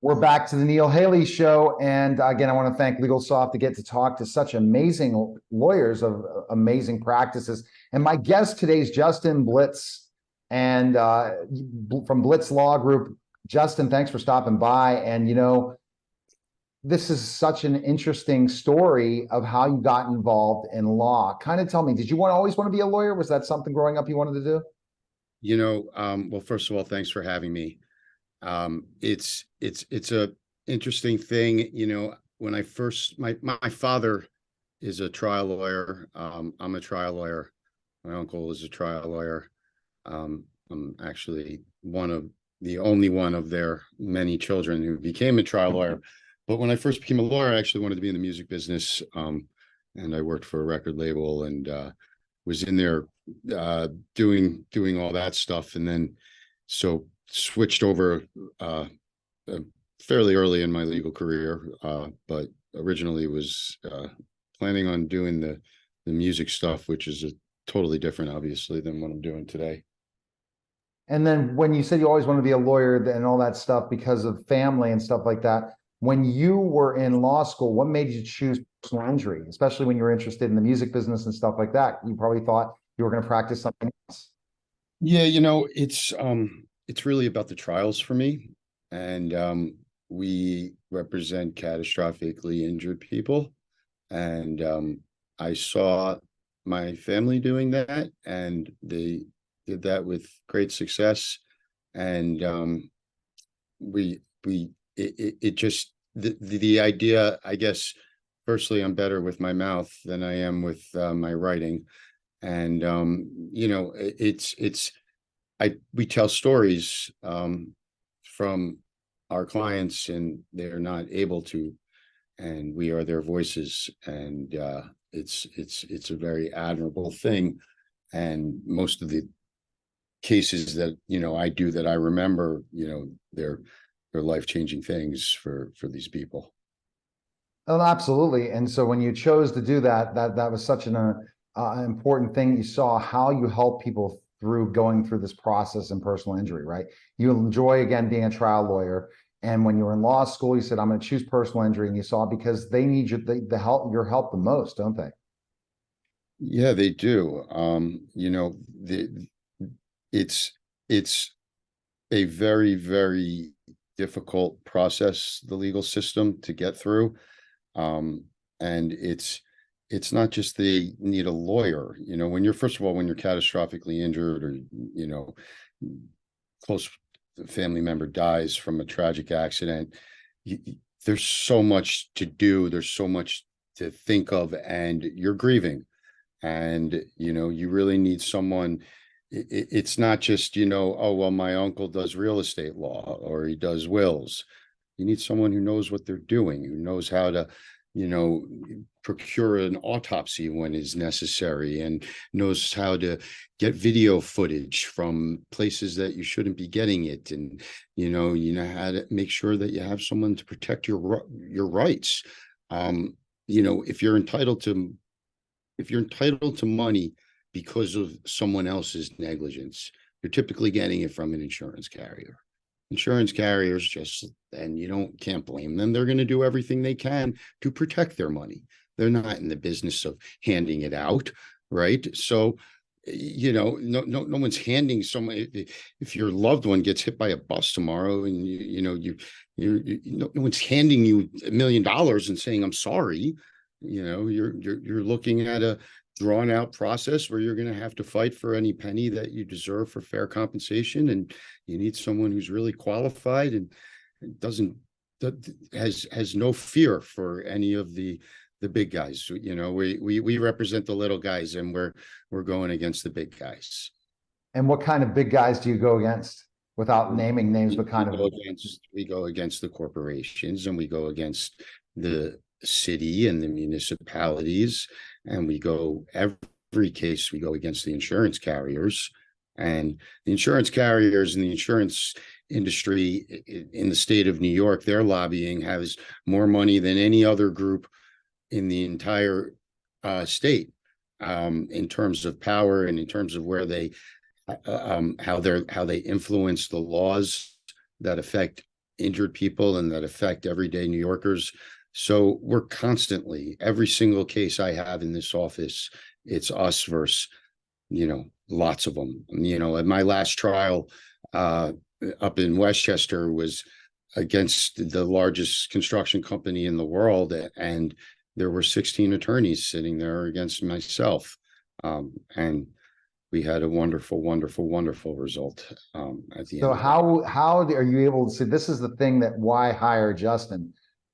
We're back to the Neil Haley Show. And again, I want to thank LegalSoft to get to talk to such amazing lawyers of amazing practices. And my guest today is Justin Blitz, and from Blitz Law Group. Justin, thanks for stopping by. And, this is such an interesting story of how you got involved in law. Kind of tell me, did you always want to be a lawyer? Was that something growing up you wanted to do? Well, first of all, thanks for having me. It's a interesting thing. When I first, my father is a trial lawyer. I'm a trial lawyer. My uncle is a trial lawyer. I'm actually the only one of their many children who became a trial lawyer. But when I first became a lawyer, I actually wanted to be in the music business. And I worked for a record label and was in there doing all that stuff. And then switched over fairly early in my legal career, but originally was planning on doing the music stuff, which is totally different, obviously, than what I'm doing today. And then when you said you always want to be a lawyer and all that stuff because of family and stuff like that, when you were in law school, what made you choose personal injury, especially when you were interested in the music business and stuff like that? You probably thought you were going to practice something else. Yeah, it's really about the trials for me. And we represent catastrophically injured people. And I saw my family doing that, and they did that with great success. And the idea, I guess, firstly, I'm better with my mouth than I am with my writing. And we tell stories from our clients, and they're not able to, and we are their voices. And it's a very admirable thing. And most of the cases that I do that I remember, they're life-changing things for these people. Oh, absolutely. And so when you chose to do that was such an important thing. You saw how you help people through going through this process in personal injury, right? You enjoy, again, being a trial lawyer. And when you were in law school, you said, I'm going to choose personal injury. And you saw because they need your help the most, don't they? Yeah, they do. It's a very, very difficult process, the legal system, to get through. And it's not just they need a lawyer. When you're catastrophically injured, or close family member dies from a tragic accident, there's so much to do, there's so much to think of, and you're grieving. And you really need someone. It's not just oh, well, my uncle does real estate law or he does wills. You need someone who knows what they're doing, who knows how to procure an autopsy when is necessary, and knows how to get video footage from places that you shouldn't be getting it, and you know how to make sure that you have someone to protect your rights. If you're entitled to money because of someone else's negligence, you're typically getting it from an insurance carrier. Insurance carriers can't blame them. They're going to do everything they can to protect their money. They're not in the business of handing it out, right? So, no one's handing someone. If your loved one gets hit by a bus tomorrow, and no one's handing you $1 million and saying, I'm sorry. You're looking at a drawn out process where you're going to have to fight for any penny that you deserve for fair compensation. And you need someone who's really qualified and has no fear for any of the big guys. We represent the little guys, and we're going against the big guys. And what kind of big guys do you go against, without naming names? We go against the corporations, and we go against the city and the municipalities, and we go against the insurance carriers. And the insurance carriers and the insurance industry in the state of New York, their lobbying has more money than any other group in the entire state, in terms of power and in terms of where they how they influence the laws that affect injured people and that affect everyday New Yorkers. So we're constantly, every single case I have in this office, it's us versus, lots of them. At my last trial up in Westchester was against the largest construction company in the world, and there were 16 attorneys sitting there against myself. And we had a wonderful, wonderful, wonderful result at the So end. how are you able to see, this is the thing that why hire Justin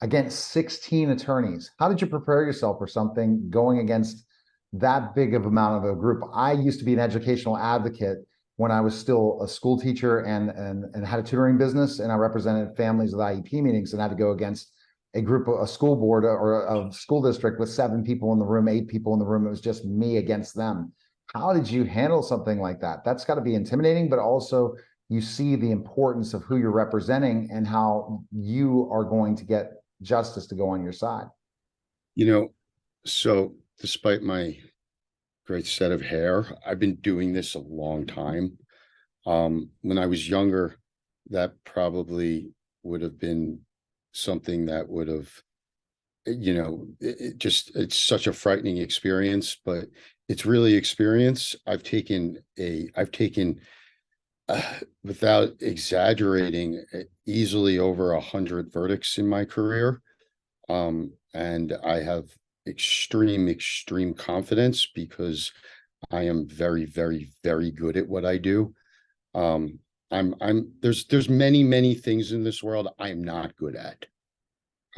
against 16 attorneys? How did you prepare yourself for something going against that big of amount of a group? I used to be an educational advocate when I was still a school teacher and had a tutoring business, and I represented families with IEP meetings and had to go against a group of a school board or a school district with 7 people in the room, 8 people in the room. It was just me against them. How did you handle something like that? That's got to be intimidating, but also you see the importance of who you're representing and how you are going to get justice to go on your side. So despite my great set of hair, I've been doing this a long time. When I was younger, that probably would have been something that would have, it's such a frightening experience, but it's really experience. I've taken without exaggerating, easily over 100 verdicts in my career. And I have extreme confidence because I am very, very, very good at what I do. There's many things in this world I'm not good at.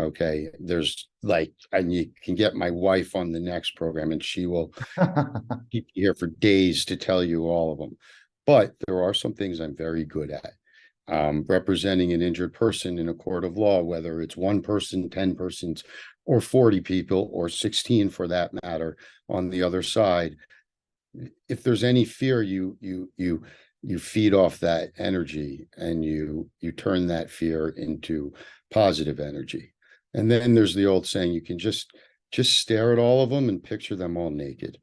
Okay. There's and you can get my wife on the next program and she will keep you here for days to tell you all of them. But there are some things I'm very good at. Representing an injured person in a court of law, whether it's 1 person, 10 persons, or 40 people, or 16 for that matter, on the other side. If there's any fear, you feed off that energy and you turn that fear into positive energy. And then there's the old saying, you can just stare at all of them and picture them all naked.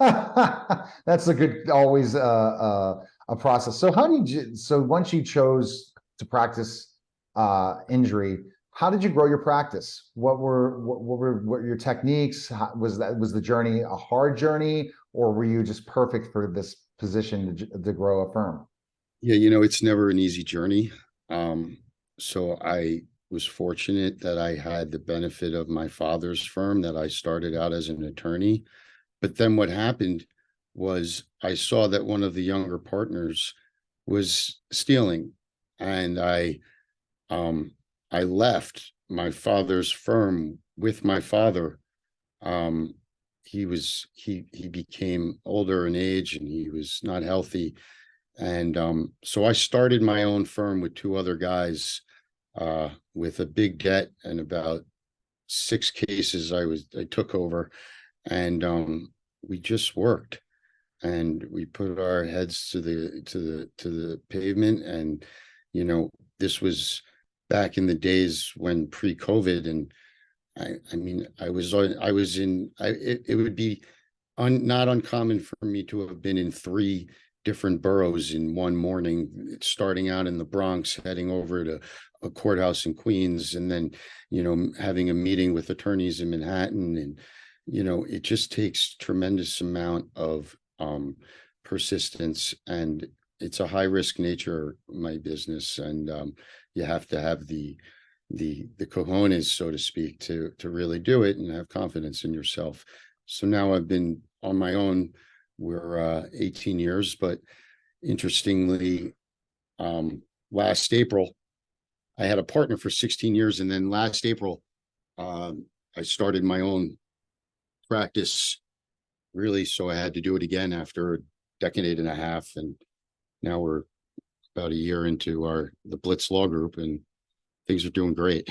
That's a good, always a process. So so once you chose to practice injury, how did you grow your practice? What were your techniques? Was the journey a hard journey, or were you just perfect for this position to grow a firm? Yeah, it's never an easy journey. So I was fortunate that I had the benefit of my father's firm, that I started out as an attorney. But then what happened was I saw that one of the younger partners was stealing, and I left my father's firm with my father. He became older in age and he was not healthy. And so I started my own firm with 2 other guys with a big debt and about 6 cases I took over. And we just worked, and we put our heads to the pavement. And this was back in the days when pre-COVID, and it would be not uncommon for me to have been in 3 different boroughs in one morning, starting out in the Bronx, heading over to a courthouse in Queens, and then having a meeting with attorneys in Manhattan. And it just takes tremendous amount of persistence, and it's a high risk nature, my business. And you have to have the cojones, so to speak, to really do it and have confidence in yourself. So now I've been on my own. We're 18 years, but interestingly, last April, I had a partner for 16 years. And then last April, I started my own practice, really. So I had to do it again after a decade and a half. And now we're about a year into the Blitz Law Group, and things are doing great.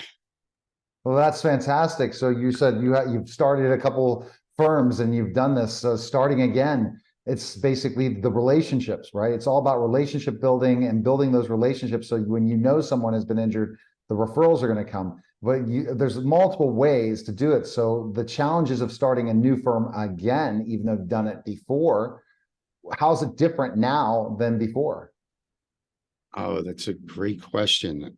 Well, that's fantastic. So you said you've started a couple firms and you've done this. So starting again, it's basically the relationships, right? It's all about relationship building and building those relationships. So when someone has been injured, the referrals are going to come. But there's multiple ways to do it. So the challenges of starting a new firm again, even though you've done it before, how's it different now than before? Oh, that's a great question.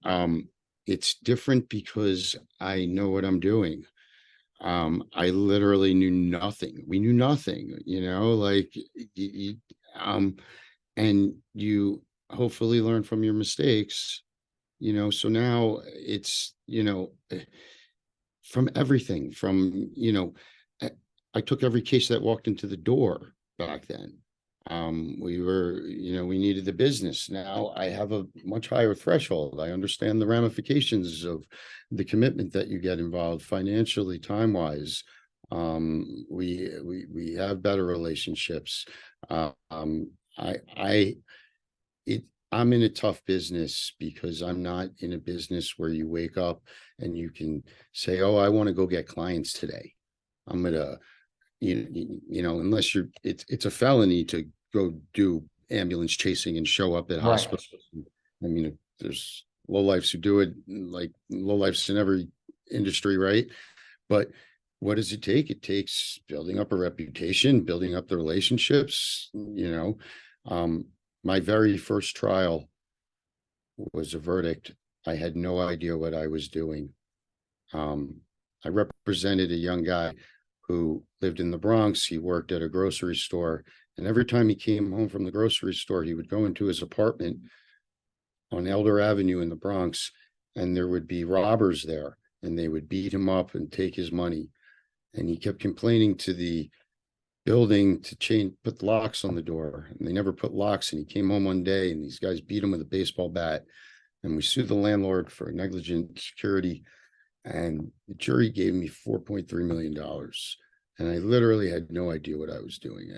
It's different because I know what I'm doing. I literally knew nothing. We knew nothing, like um, and you hopefully learn from your mistakes, so now it's, from everything from, I, I took every case that walked into the door back then. We were, we needed the business. Now I have a much higher threshold. I understand the ramifications of the commitment that you get involved financially, time wise. We have better relationships. I it I'm in a tough business because I'm not in a business where you wake up and you can say, "Oh, I want to go get clients today." I'm gonna, unless it's a felony to go do ambulance chasing and show up at Right. hospitals. I mean, there's lowlifes who do it, like lowlifes in every industry, right? But what does it take? It takes building up a reputation, building up the relationships, my very first trial was a verdict. I had no idea what I was doing. I represented a young guy who lived in the Bronx. He worked at a grocery store. And every time he came home from the grocery store, he would go into his apartment on Elder Avenue in the Bronx, and there would be robbers there, and they would beat him up and take his money. And he kept complaining to the building to put locks on the door, and they never put locks. And he came home one day and these guys beat him with a baseball bat, and we sued the landlord for negligent security, and the jury gave me $4.3 million. And I literally had no idea what I was doing.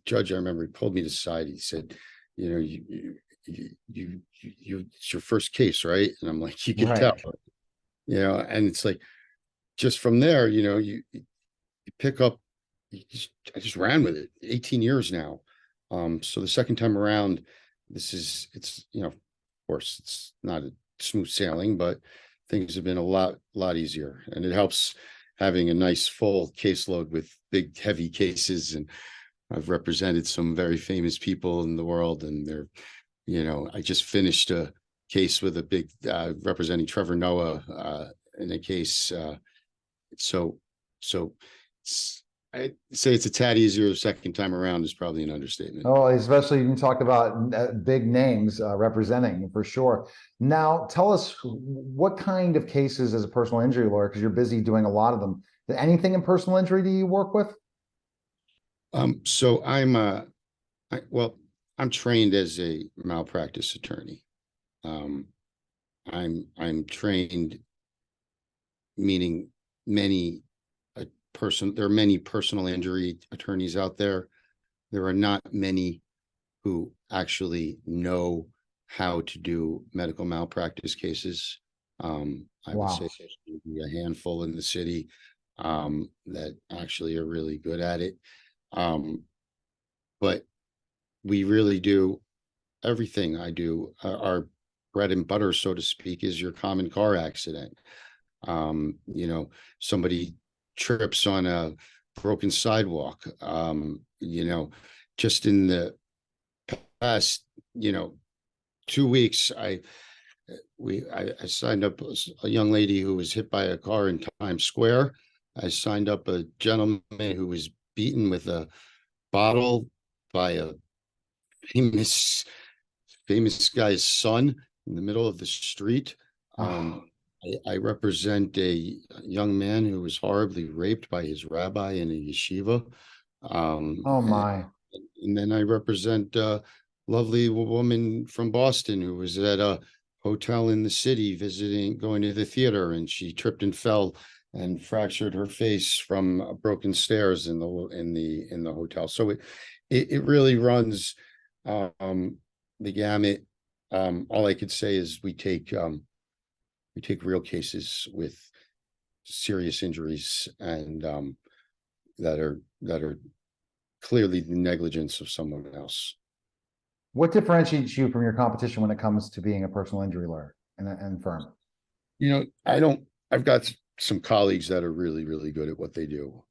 Judge, I remember, he pulled me to the side. He said, it's your first case, right? And I'm like, you can tell, Right. and it's like, just from there, you pick up, I just ran with it 18 years now. So the second time around, it's, of course, it's not a smooth sailing, but things have been a lot easier. And it helps having a nice full caseload with big, heavy cases. And I've represented some very famous people in the world, and I just finished a case with a big, representing Trevor Noah, in a case. So I'd say it's a tad easier the second time around is probably an understatement. Oh, especially you talk about big names representing for sure. Now, tell us what kind of cases as a personal injury lawyer, because you're busy doing a lot of them. Anything in personal injury do you work with? So I'm trained as a malpractice attorney. I'm trained, meaning there are many personal injury attorneys out there. There are not many who actually know how to do medical malpractice cases. I would say there's maybe a handful in the city that actually are really good at it. But we really do everything I do. Our bread and butter, so to speak, is your common car accident. Somebody trips on a broken sidewalk. Just in the past, 2 weeks, I signed up a young lady who was hit by a car in Times Square. I signed up a gentleman who was beaten with a bottle by a famous guy's son in the middle of the street. I represent a young man who was horribly raped by his rabbi in a yeshiva. Oh my. And then I represent a lovely woman from Boston who was at a hotel in the city going to the theater, and she tripped and fell and fractured her face from broken stairs in the hotel. So it really runs the gamut. All I could say is we take real cases with serious injuries, and that are clearly the negligence of someone else. What differentiates you from your competition when it comes to being a personal injury lawyer and firm? I've got some colleagues that are really, really good at what they do.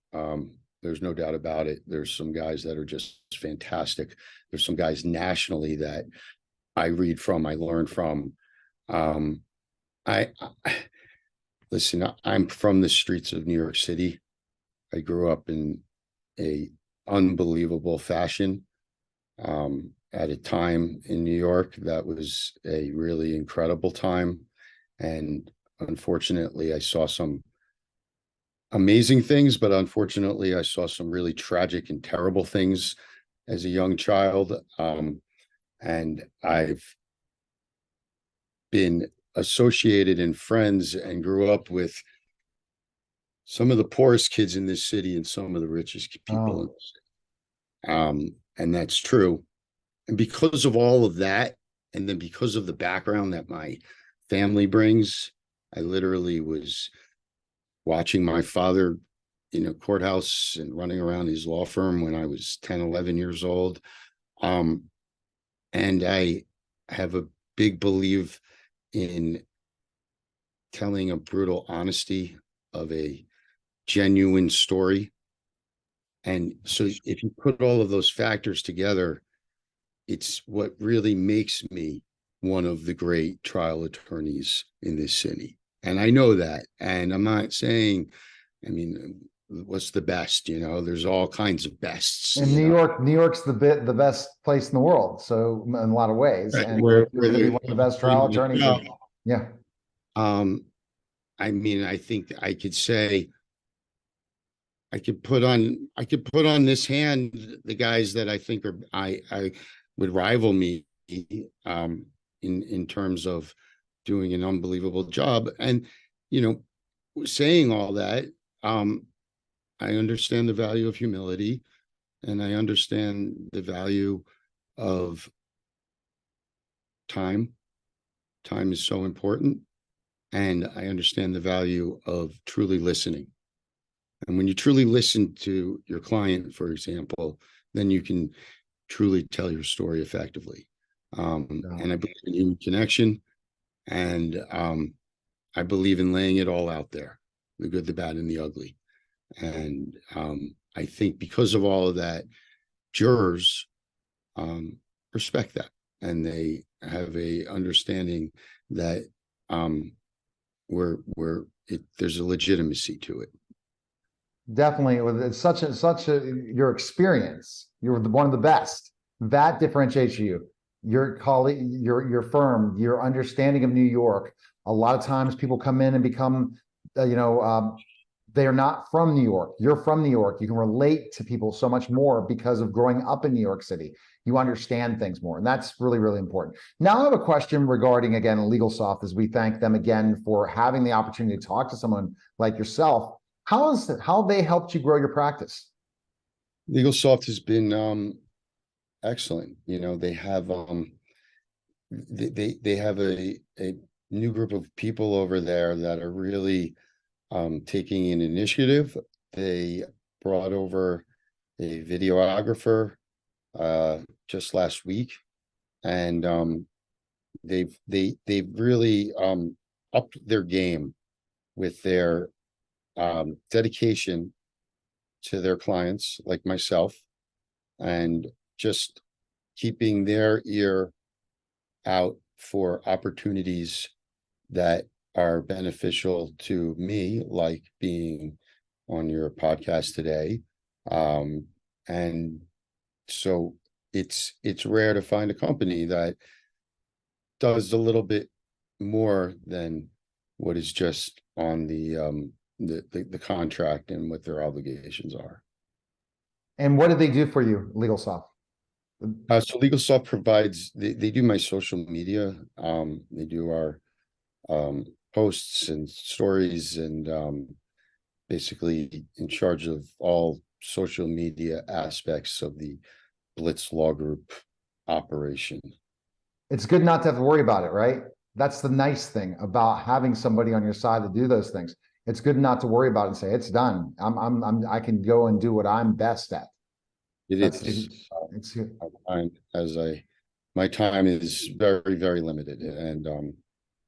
There's no doubt about it. There's some guys that are just fantastic. There's some guys nationally that I read from, I learn from. I listen, I'm from the streets of New York City. I grew up in a unbelievable fashion, at a time in New York that was a really incredible time. And unfortunately, I saw some amazing things, but unfortunately, I saw some really tragic and terrible things as a young child. And I've been associated and friends and grew up with some of the poorest kids in this city and some of the richest people in Oh, this city. And that's true. And because of all of that, and then because of the background that my family brings, I literally was watching my father in a courthouse and running around his law firm when I was 10, 11 years old. Um, and I have a big belief in telling a brutal honesty of a genuine story. And so if you put all of those factors together, it's what really makes me one of the great trial attorneys in this city. And I know that. And I'm not saying, I mean, what's the best? There's all kinds of bests, and New York's the best place in the world. So in a lot of ways, right, and where you're going to be one of the best trial attorneys. Yeah. I mean, I think I could say I could put on this hand the guys that I think are I would rival me, in terms of doing an unbelievable job. And saying all that, I understand the value of humility, and I understand the value of time. Time is so important, and I understand the value of truly listening. And when you truly listen to your client, for example, then you can truly tell your story effectively. And I believe in human connection, and I believe in laying it all out there, the good, the bad, and the ugly. And I think because of all of that, jurors respect that, and they have a understanding that there's a legitimacy to it. Definitely, it's such a your experience. You're one of the best. That differentiates you. Your colleague, your firm, your understanding of New York. A lot of times, people come in and become, they are not from New York. You're from New York. You can relate to people so much more because of growing up in New York City. You understand things more, and that's really, really important. Now, I have a question regarding, again, LegalSoft, as we thank them again for having the opportunity to talk to someone like yourself. How they helped you grow your practice? LegalSoft has been excellent. They have they have a new group of people over there that are really taking an initiative. They brought over a videographer just last week, and they've really upped their game with their dedication to their clients, like myself, and just keeping their ear out for opportunities that are beneficial to me, like being on your podcast today. And so it's rare to find a company that does a little bit more than what is just on the contract and what their obligations are. And what did they do for you, LegalSoft? So LegalSoft provides, they do my social media. They do our posts and stories, and basically in charge of all social media aspects of the Blitz Law Group operation. It's good not to have to worry about it, right? That's the nice thing about having somebody on your side to do those things. It's good not to worry about it and say it's done. I can go and do what I'm best at. It That's is. it's My time is very, very limited, and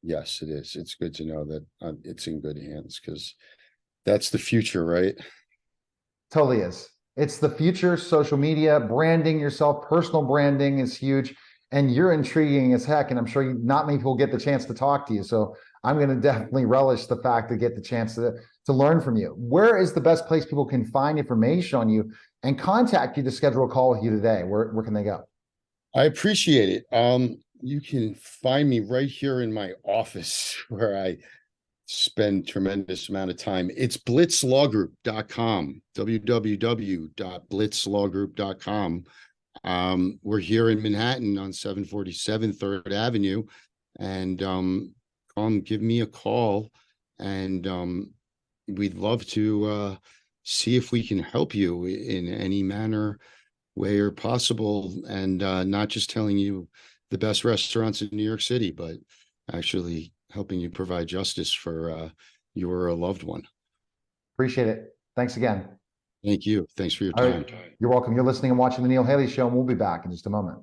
yes, it is. It's good to know that it's in good hands, because that's the future, right? totally is. It's the future. Social media, branding yourself, personal branding is huge. and you're intriguing as heck. And I'm sure not many people get the chance to talk to you. So I'm going to definitely relish the fact to get the chance to learn from you. Where is the best place people can find information on you and contact you to schedule a call with you today? Where can they go? I appreciate it. You can find me right here in my office where I spend tremendous amount of time. It's blitzlawgroup.com, www.blitzlawgroup.com. We're here in Manhattan on 747 3rd Avenue, and come give me a call, and we'd love to see if we can help you in any manner, way or possible, and not just telling you the best restaurants in New York City, but actually helping you provide justice for your loved one. Appreciate it. Thanks again. Thank you. Thanks for your All time. right. You're welcome. You're listening and watching The Neil Haley Show, and we'll be back in just a moment.